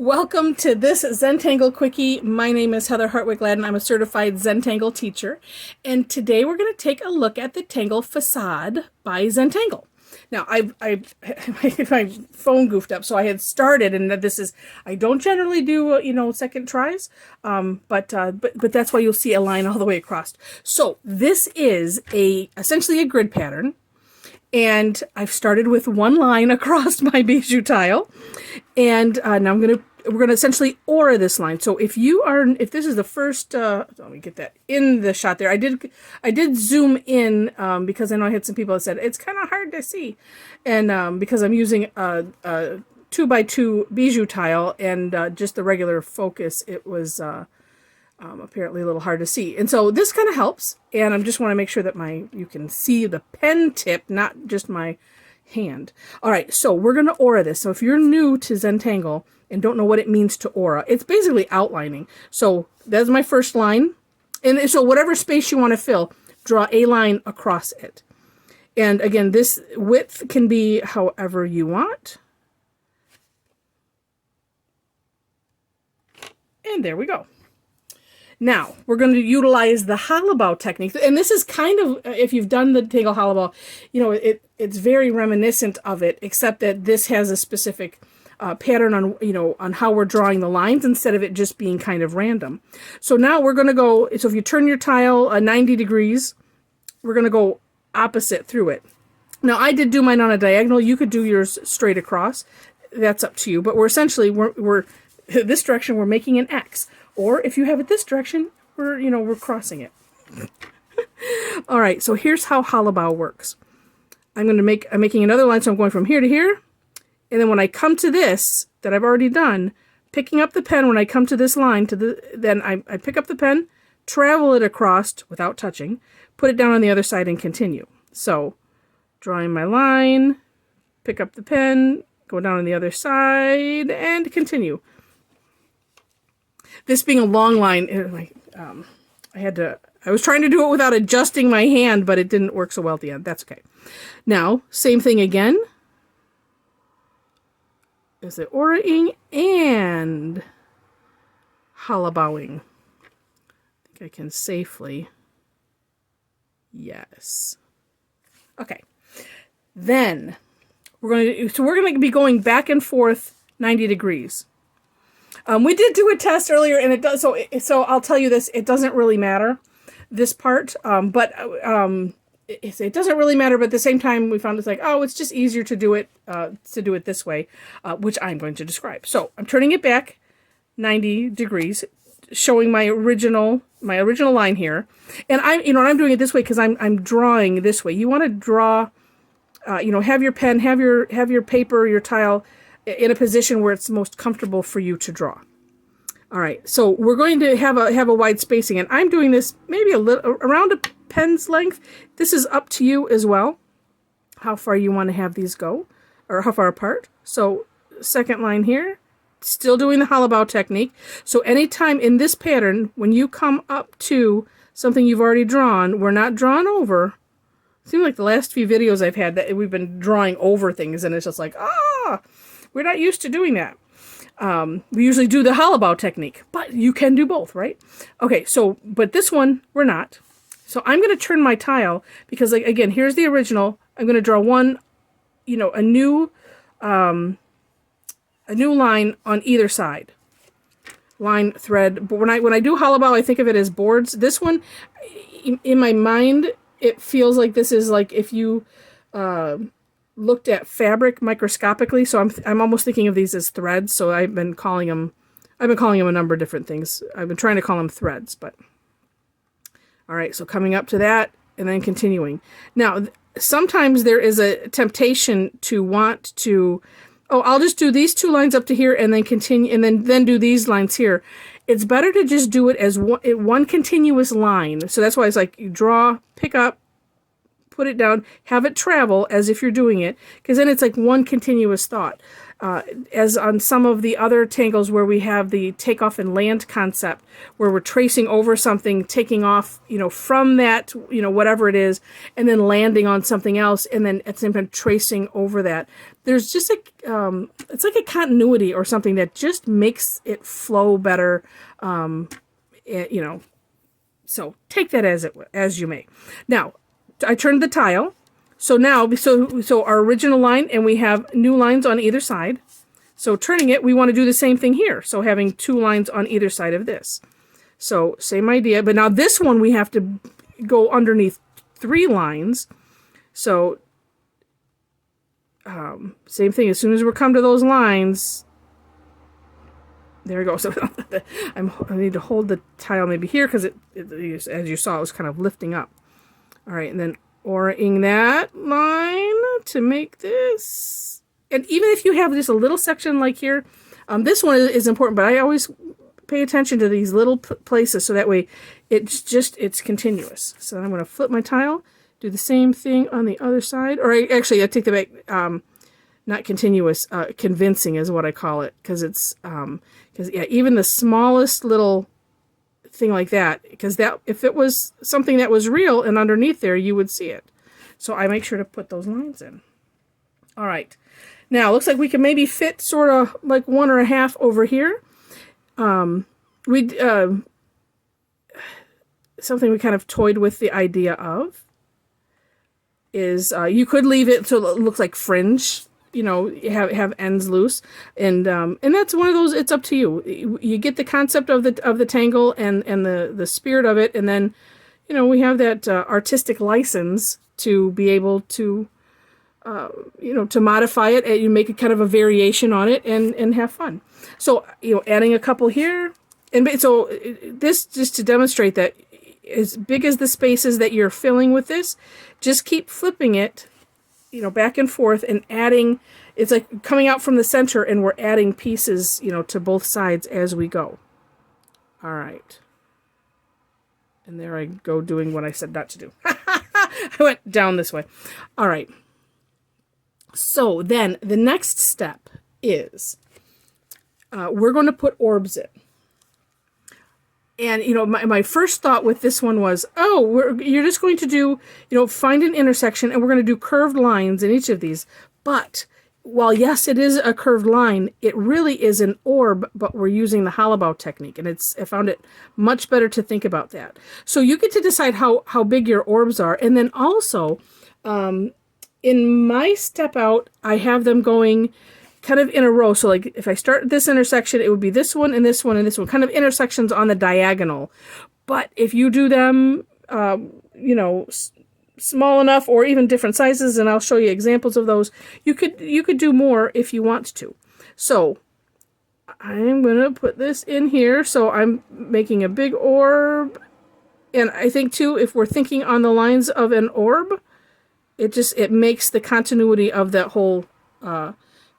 Welcome to this Zentangle Quickie. My name is Heather Hartwick Gladden. I'm a certified Zentangle teacher. And today we're going to take a look at the Tangle Facade by Zentangle. Now, my phone goofed up, so I had started, and this is, I don't generally do, second tries, but that's why you'll see a line all the way across. So this is essentially a grid pattern. And I've started with one line across my bijou tile, and now we're gonna essentially aura this line. So if this is the first, let me get that in the shot there. I did zoom in because I know I had some people that said it's kind of hard to see, and because I'm using a 2x2 bijou tile and just the regular focus, it was apparently a little hard to see. And so this kind of helps, and I just want to make sure that you can see the pen tip, not just my hand. All right, so we're going to aura this. So if you're new to Zentangle and don't know what it means to aura, it's basically outlining. So that's my first line. And so whatever space you want to fill, draw a line across it. And again, this width can be however you want. And there we go. Now, we're going to utilize the hollow bow technique. And this is kind of, if you've done the Tangle hollow bow, it's very reminiscent of it, except that this has a specific pattern on how we're drawing the lines instead of it just being kind of random. So now we're going to go, so if you turn your tile 90 degrees, we're going to go opposite through it. Now, I did do mine on a diagonal. You could do yours straight across. That's up to you. But we're essentially, we're this direction, we're making an X. Or if you have it this direction, we're crossing it. All right, so here's how hollow bow works. I'm making another line, so I'm going from here to here. And then when I come to this, that I've already done, picking up the pen when I come to this line, then I pick up the pen, travel it across without touching, put it down on the other side and continue. So drawing my line, pick up the pen, go down on the other side, and continue. This being a long line, I was trying to do it without adjusting my hand, but it didn't work so well at the end. That's okay. Now, same thing again. Is it auraing and hollow bowing? I think I can safely. Yes. Okay. Then we're going to be going back and forth 90 degrees. We did do a test earlier, and it does. So I'll tell you this: it doesn't really matter, this part. But it doesn't really matter. But at the same time, we found it's like, oh, it's just easier to do it this way, which I'm going to describe. So I'm turning it back 90 degrees, showing my original line here, and I'm doing it this way because I'm drawing this way. You want to draw, have your pen, have your paper, your tile in a position where it's most comfortable for you to draw. All right, so we're going to have a wide spacing, and I'm doing this maybe a little around a pen's length. This is up to you as well, how far you want to have these go, or how far apart. So second line here, still doing the hollow bow technique. So anytime in this pattern, when you come up to something you've already drawn, we're not drawn over. It seems like the last few videos I've had that we've been drawing over things, and it's just like, we're not used to doing that. We usually do the hollow bow technique, but you can do both, right? Okay, but this one, we're not. So I'm going to turn my tile, because again, here's the original. I'm going to draw one, a new line on either side. Line, thread. But when I do hollow bow, I think of it as boards. This one, in my mind, it feels like this is like if you looked at fabric microscopically, so I'm almost thinking of these as threads. So I've been calling them a number of different things. I've been trying to call them threads, but all right. So coming up to that and then continuing. Now, sometimes there is a temptation to want to, I'll just do these two lines up to here and then continue, and then do these lines here. It's better to just do it as one continuous line. So that's why it's like you draw, pick up, put it down, have it travel as if you're doing it, because then it's like one continuous thought. as on some of the other tangles where we have the take off and land concept, where we're tracing over something, taking off, from that, whatever it is, and then landing on something else, and then at the same time tracing over that. There's just it's like a continuity or something that just makes it flow better, So take that as you may. Now, I turned the tile. So now, so our original line, and we have new lines on either side. So turning it, we want to do the same thing here. So having 2 lines on either side of this. So same idea, but now this one we have to go underneath 3 lines. So same thing, as soon as we come to those lines, there we go. So I need to hold the tile maybe here, because it, as you saw, it was kind of lifting up. All right, and then or-ing that line to make this. And even if you have just a little section like here, this one is important, but I always pay attention to these little places, so that way it's continuous. So I'm going to flip my tile, do the same thing on the other side. Or I take the back, not continuous, convincing is what I call it, because it's, yeah, even the smallest little thing like that, because that, if it was something that was real and underneath there, you would see it. So I make sure to put those lines in. All right, now it looks like we can maybe fit sort of like 1 1/2 over here. Something we kind of toyed with the idea of is you could leave it so it looks like fringe, have ends loose, and that's one of those. It's up to you. You get the concept of the tangle and the spirit of it, and then we have that artistic license to be able to to modify it, and you make a kind of a variation on it and have fun. So adding a couple here, and so this just to demonstrate that as big as the spaces that you're filling with this, just keep flipping it back and forth and adding. It's like coming out from the center, and we're adding pieces, to both sides as we go. All right. And there I go doing what I said not to do. I went down this way. All right. So then the next step is we're going to put orbs in. And, my first thought with this one was, you're just going to do, find an intersection, and we're going to do curved lines in each of these. But while, yes, it is a curved line, it really is an orb, but we're using the hollow technique. And I found it much better to think about that. So you get to decide how big your orbs are. And then also, in my step out, I have them going kind of in a row. So like if I start this intersection, it would be this one and this one and this one, kind of intersections on the diagonal. But if you do them, small enough or even different sizes, and I'll show you examples of those, you could do more if you want to. So I'm going to put this in here. So I'm making a big orb. And I think too, if we're thinking on the lines of an orb, it makes the continuity of that whole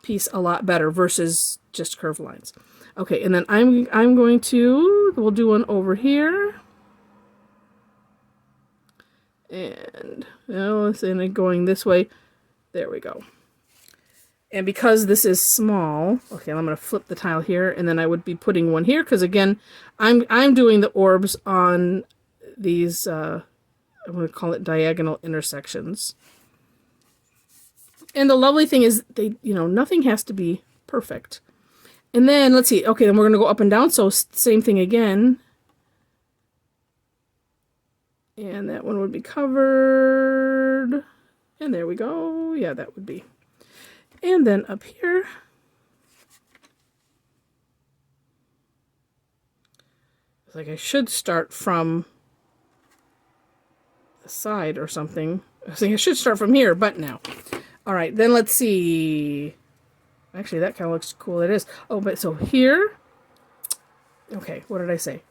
piece a lot better versus just curved lines. Okay, and then we'll do one over here. And going this way. There we go. And because this is small, okay, I'm going to flip the tile here, and then I would be putting one here, because again, I'm doing the orbs on these, I'm going to call it diagonal intersections. And the lovely thing is, nothing has to be perfect. And then, let's see, okay, then we're going to go up and down, so same thing again. And that one would be covered. And there we go. Yeah, that would be. And then up here. It's like I should start from the side or something. I think I should start from here, but now. All right, then let's see. Actually, that kind of looks cool. It is. Oh, but so here. Okay, what did I say?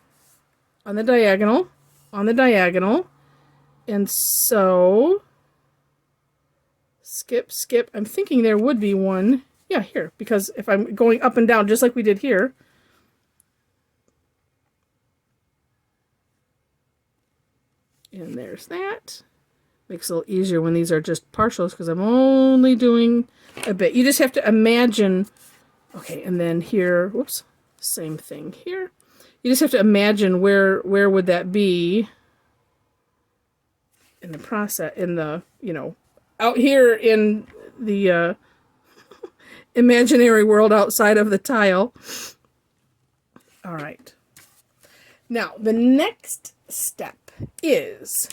On the diagonal. And so skip. I'm thinking there would be one. Yeah, here. Because if I'm going up and down, just like we did here. And there's that. Makes it a little easier when these are just partials, because I'm only doing a bit. You just have to imagine, okay, and then here, whoops, same thing here. You just have to imagine where would that be in the process, in the, you know, out here in the imaginary world outside of the tile. All right. Now, the next step is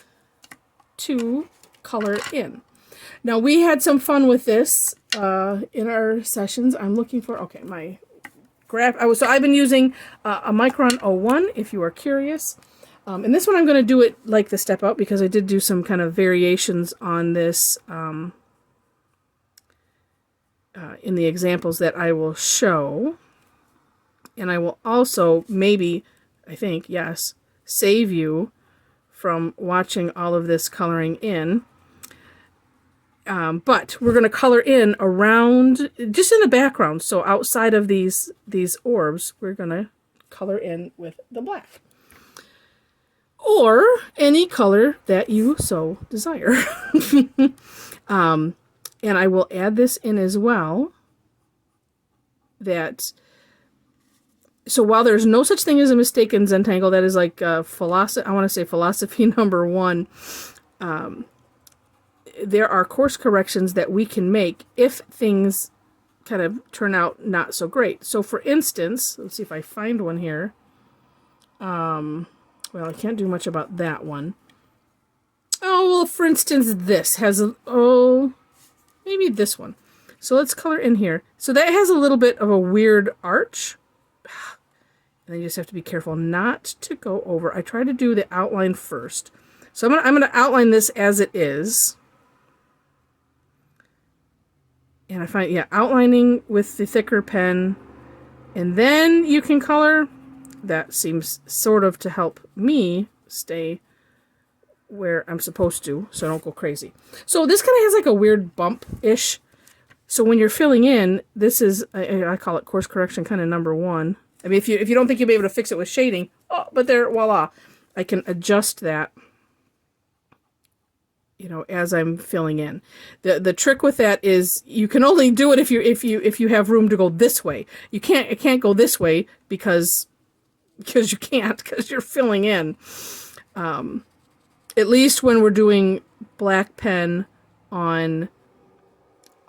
to color in. Now, we had some fun with this in our sessions. I'm looking for, okay, my graph. So I've been using a Micron 01, if you are curious. And this one I'm going to do it like the step out because I did do some kind of variations on this in the examples that I will show. And I will also maybe, I think, yes, save you from watching all of this coloring in. But we're going to color in around, just in the background. So outside of these orbs, we're going to color in with the black. Or any color that you so desire. And I will add this in as well. So while there's no such thing as a mistake in Zentangle, that is like philosophy, I want to say philosophy number 1, there are course corrections that we can make if things kind of turn out not so great. So for instance, let's see if I find one here. Well, I can't do much about that one. Oh, well, for instance, this has maybe this one. So let's color in here. So that has a little bit of a weird arch. And then you just have to be careful not to go over. I try to do the outline first. So I'm gonna outline this as it is. And I find, yeah, outlining with the thicker pen. And then you can color. That seems sort of to help me stay where I'm supposed to, so I don't go crazy. So this kind of has like a weird bump-ish. So when you're filling in, this is, I call it course correction kind of number 1. I mean, if you don't think you'll be able to fix it with shading, oh, but there, voila, I can adjust that, you know, as I'm filling in. The trick with that is you can only do it if you have room to go this way. It can't go this way because you can't, because you're filling in. At least when we're doing black pen on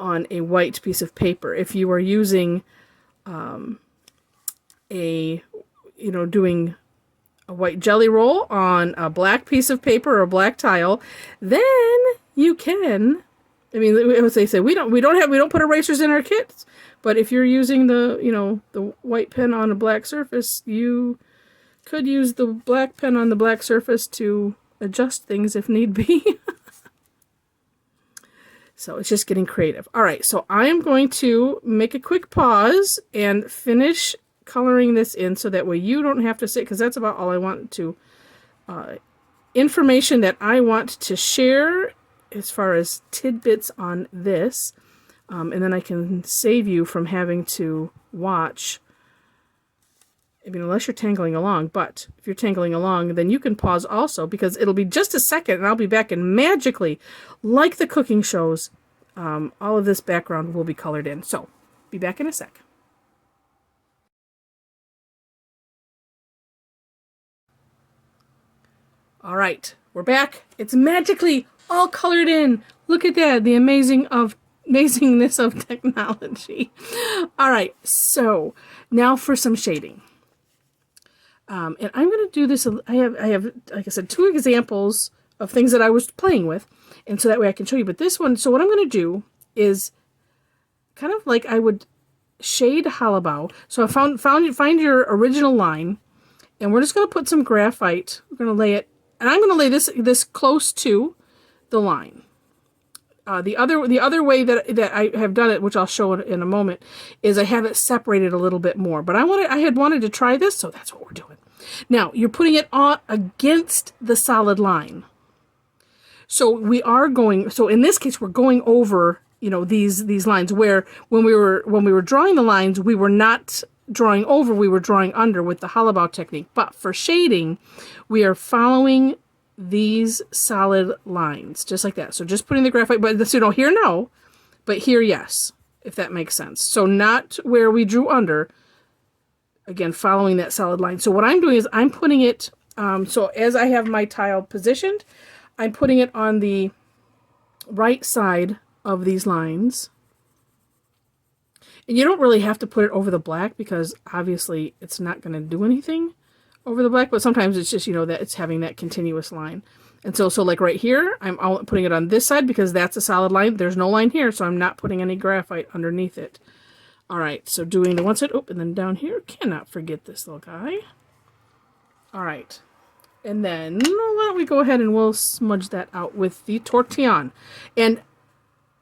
a white piece of paper. If you are using doing a white jelly roll on a black piece of paper or a black tile, then you can. I mean, as they say, we don't put erasers in our kits. But if you're using the white pen on a black surface, you could use the black pen on the black surface to adjust things if need be. So it's just getting creative. All right, so I am going to make a quick pause and finish coloring this in so that way you don't have to sit, because that's about all I want to, information that I want to share as far as tidbits on this, and then I can save you from having to watch. I mean, unless you're tangling along, but if you're tangling along, then you can pause also, because it'll be just a second and I'll be back, and magically, like the cooking shows, all of this background will be colored in. So, be back in a sec. All right, we're back. It's magically all colored in. Look at that, the amazingness of technology. All right, so now for some shading. And I'm going to do this. I have, like I said, 2 examples of things that I was playing with, and so that way I can show you. But this one, so what I'm going to do is kind of like I would shade Halabow. So I find your original line, and we're just going to put some graphite. We're going to lay it, and I'm going to lay this close to the line. The other way that I have done it, which I'll show in a moment, is I have it separated a little bit more. But I had wanted to try this, so that's what we're doing. Now, you're putting it on against the solid line. So in this case, we're going over, these lines, where when we were drawing the lines, we were not drawing over, we were drawing under with the Halabow technique. But for shading, we are following these solid lines, just like that. So just putting the graphite, but here no, but here yes. if that makes sense. So not where we drew under, again, following that solid line. So what I'm doing is I'm putting it, so as I have my tile positioned, I'm putting it on the right side of these lines. And you don't really have to put it over the black because obviously it's not going to do anything over the black, but sometimes it's just, that it's having that continuous line. And so like right here, I'm putting it on this side because that's a solid line. There's no line here, so I'm not putting any graphite underneath it. All right, so doing the one side, and then down here, cannot forget this little guy. All right, and then why don't we go ahead and we'll smudge that out with the tortillon. And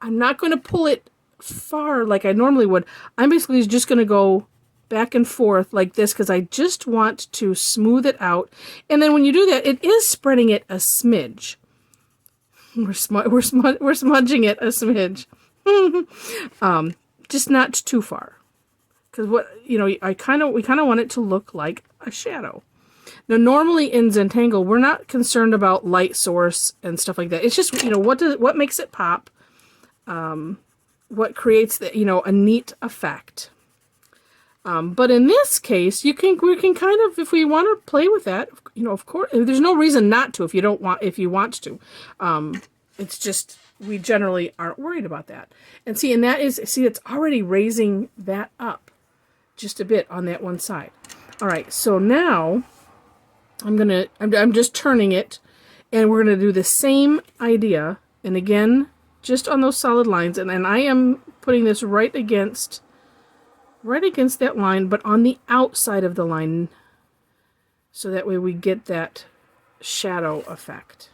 I'm not going to pull it far like I normally would. I'm basically just going to go back and forth like this because I just want to smooth it out. And then when you do that, it is spreading it a smidge. We're smudging it a smidge. Just not too far. Because we kind of want it to look like a shadow. Now, normally in Zentangle, we're not concerned about light source and stuff like that. It's just, what makes it pop? What creates a neat effect. But in this case, we can kind of, if we want to play with that, of course, there's no reason not to if you want to. It's just, we generally aren't worried about that. And see, it's already raising that up just a bit on that one side. All right, so now I'm just turning it, and we're going to do the same idea. And again, just on those solid lines. And I am putting this right against that line, but on the outside of the line, so that way we get that shadow effect.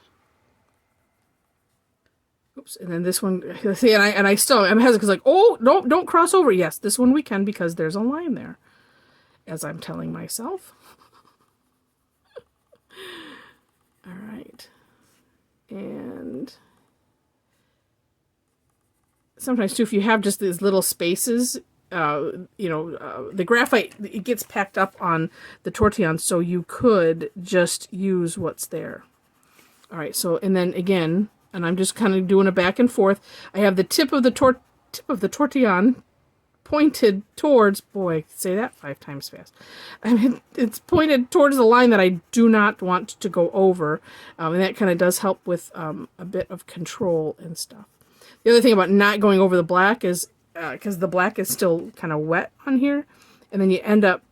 Oops, and then this one, see, I'm hesitant because like, oh, no, don't cross over. Yes, this one we can because there's a line there, as I'm telling myself. All right, and sometimes too, if you have just these little spaces, the graphite, it gets packed up on the tortillon, so you could just use what's there. All right, so, and then again, and I'm just kind of doing a back and forth. I have the tip of the tortillon pointed towards, boy, say that 5 times fast. I mean, it's pointed towards the line that I do not want to go over, and that kind of does help with a bit of control and stuff. The other thing about not going over the black is because the black is still kind of wet on here, and then you end up,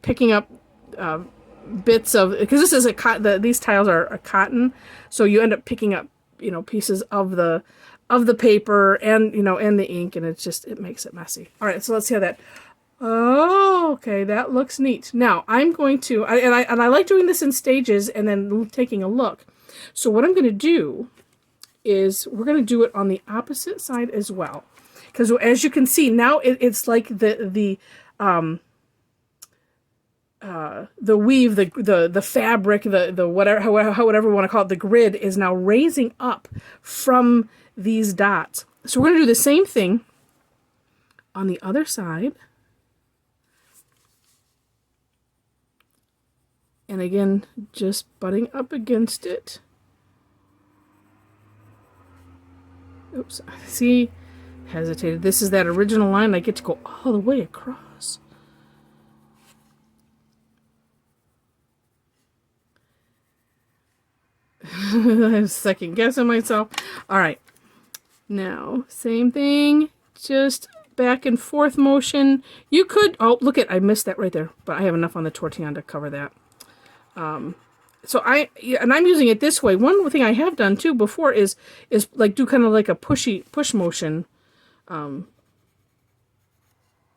picking up bits of, because this is these tiles are a cotton, so you end up picking up pieces of the paper and and the ink, and it makes it messy. All right, so let's see how that. Oh, okay, that looks neat. Now I'm going to, and I like doing this in stages and then taking a look. So what I'm going to do is we're going to do it on the opposite side as well, because as you can see now, it's like the weave, the fabric, the whatever, however we want to call it, the grid is now raising up from these dots. So we're going to do the same thing on the other side. And again, just butting up against it. Oops, see, hesitated. This is that original line. I get to go all the way across. I'm second guessing myself. All right, now same thing, just back and forth motion. You could, oh look I missed that right there, but I have enough on the tortillon to cover that. So I'm using it this way. One thing I have done too before is like do kind of like a push motion, and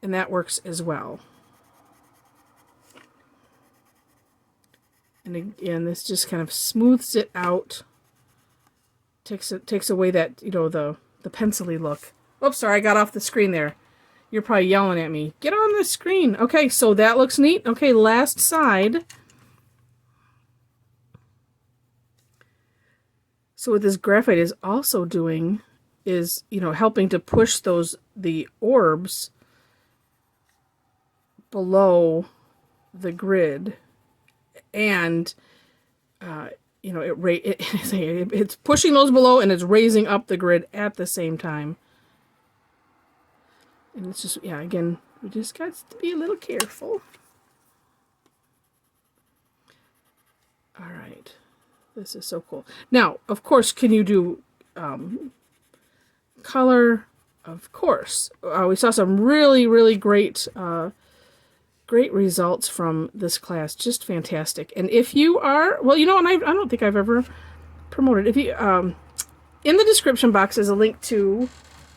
that works as well. And again, this just kind of smooths it out. Takes away that, the pencil-y look. Oops, sorry, I got off the screen there. You're probably yelling at me. Get on the screen. Okay, so that looks neat. Okay, last side. So what this graphite is also doing is, helping to push the orbs below the grid. And, it's pushing those below and it's raising up the grid at the same time. And it's just, yeah, again, we just got to be a little careful. All right. This is so cool. Now, of course, can you do color? Of course. We saw some really, really great great results from this class. Just fantastic. And if you are, well, you know, and I don't think I've ever promoted. If you, in the description box is a link to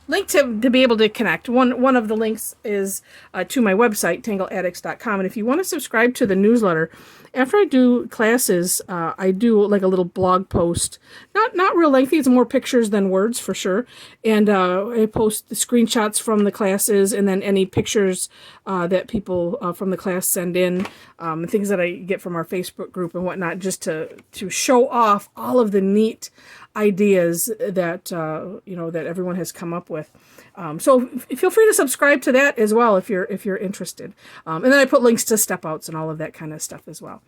be able to connect. One of the links is to my website, tangleaddicts.com. And if you want to subscribe to the newsletter, after I do classes, I do like a little blog post. Not real lengthy. It's more pictures than words for sure. And I post the screenshots from the classes and then any pictures that people from the class send in, and things that I get from our Facebook group and whatnot, just to show off all of the neat ideas that you know, that everyone has come up with. So feel free to subscribe to that as well if you're interested. And then I put links to step outs and all of that kind of stuff as well.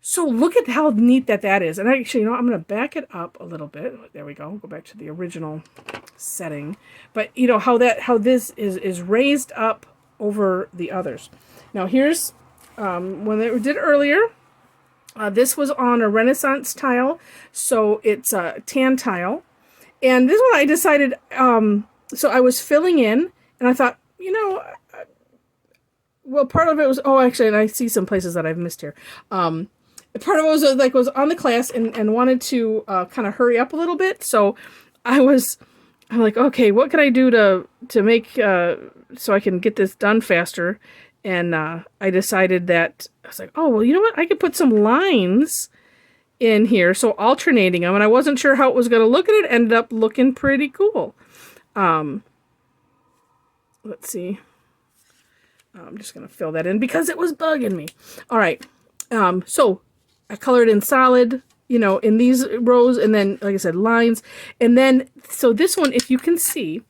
So look at how neat that is. And actually, you know, I'm going to back it up a little bit. There we go. Go back to the original setting. But you know how this is raised up over the others. Now here's when I did earlier. This was on a Renaissance tile, so it's a tan tile. And this one I decided, so I was filling in, and I thought, you know, well, part of it was, oh, actually, and I see some places that I've missed here. Part of it was on the class and wanted to kind of hurry up a little bit. So I'm like, okay, what can I do to make, so I can get this done faster? And I decided that, I was like, oh, well, you know what? I could put some lines in here, so alternating them. And I wasn't sure how it was going to look, and it ended up looking pretty cool. Let's see. I'm just going to fill that in because it was bugging me. All right. So I colored in solid, you know, in these rows, and then, like I said, lines. And then, so this one, if you can see,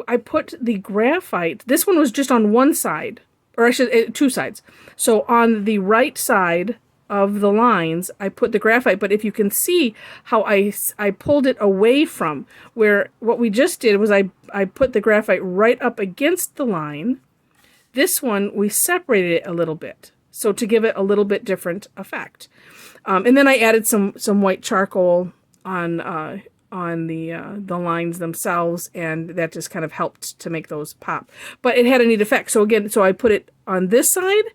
I put the graphite. This one was just on one side, or actually two sides. So on the right side of the lines, I put the graphite. But if you can see how I pulled it away from where what we just did was I put the graphite right up against the line. This one, we separated it a little bit, so to give it a little bit different effect. And then I added some white charcoal on the lines themselves, and that just kind of helped to make those pop. But it had a neat effect. So again, so I put it on this side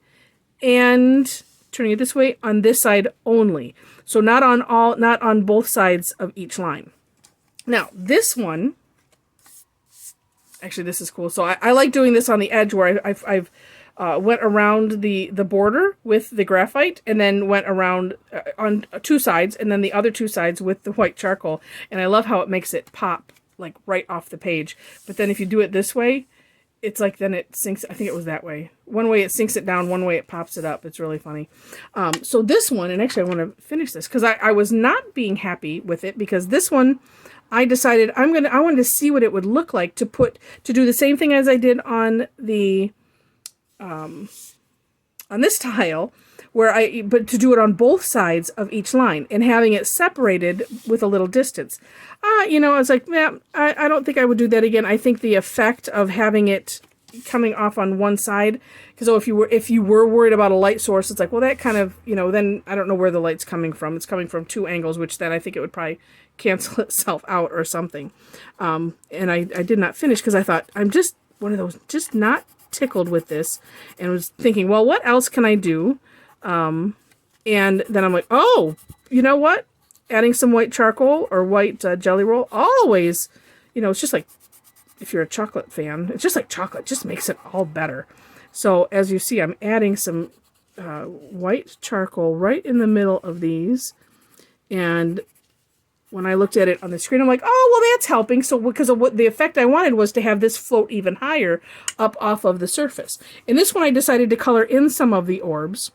and turning it this way on this side only. So not on both sides of each line. Now this one, actually this is cool. So I like doing this on the edge where I've went around the border with the graphite, and then went around on two sides, and then the other two sides with the white charcoal. And I love how it makes it pop like right off the page. But then if you do it this way, it's like then it sinks. I think it was that way. One way it sinks it down, one way it pops it up. It's really funny. So this one, and actually I want to finish this because I was not being happy with it, because this one I decided I wanted to see what it would look like to do the same thing as I did on the on this tile, but to do it on both sides of each line and having it separated with a little distance. You know, I was like, yeah, I don't think I would do that again. I think the effect of having it coming off on one side, because if you were worried about a light source, it's like, well, that kind of, you know, then I don't know where the light's coming from. It's coming from two angles, which then I think it would probably cancel itself out or something. And I did not finish because I thought, I'm just one of those, just not tickled with this, and was thinking, well, what else can I do? And then I'm like, oh, you know what? Adding some white charcoal or white jelly roll, always, you know, it's just like, if you're a chocolate fan, it's just like chocolate, just makes it all better. So as you see, I'm adding some white charcoal right in the middle of these, and when I looked at it on the screen, I'm like, oh, well, that's helping. So because of what the effect I wanted was to have this float even higher up off of the surface. In this one, I decided to color in some of the orbs.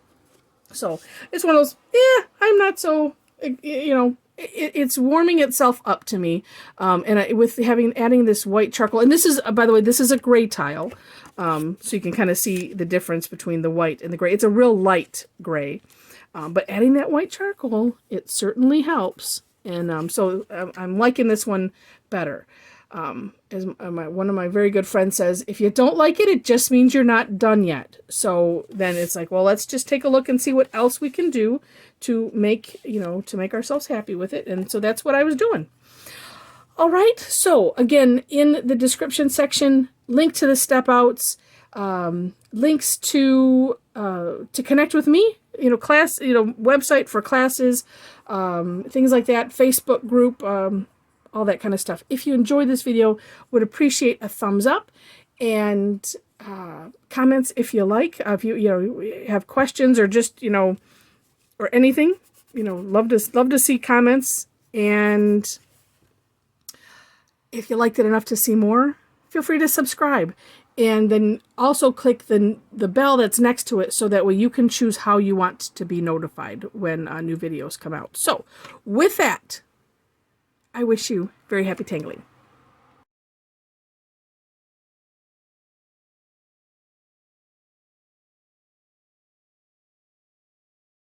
So it's one of those, yeah, I'm not so, you know, it's warming itself up to me. And with adding this white charcoal, and this is, by the way, this is a gray tile. So you can kind of see the difference between the white and the gray. It's a real light gray. But adding that white charcoal, it certainly helps. And so I'm liking this one better. As one of my very good friends says, if you don't like it, it just means you're not done yet. So then it's like, well, let's just take a look and see what else we can do to make, to make ourselves happy with it. And so that's what I was doing. All right. So again, in the description section, link to the step outs, links to connect with me, class, website for classes, things like that, Facebook group, all that kind of stuff. If you enjoyed this video, would appreciate a thumbs up and comments if you like. If you have questions or just or anything, love to see comments. And if you liked it enough to see more, feel free to subscribe. And then also click the bell that's next to it so that way you can choose how you want to be notified when new videos come out. So with that, I wish you very happy tangling.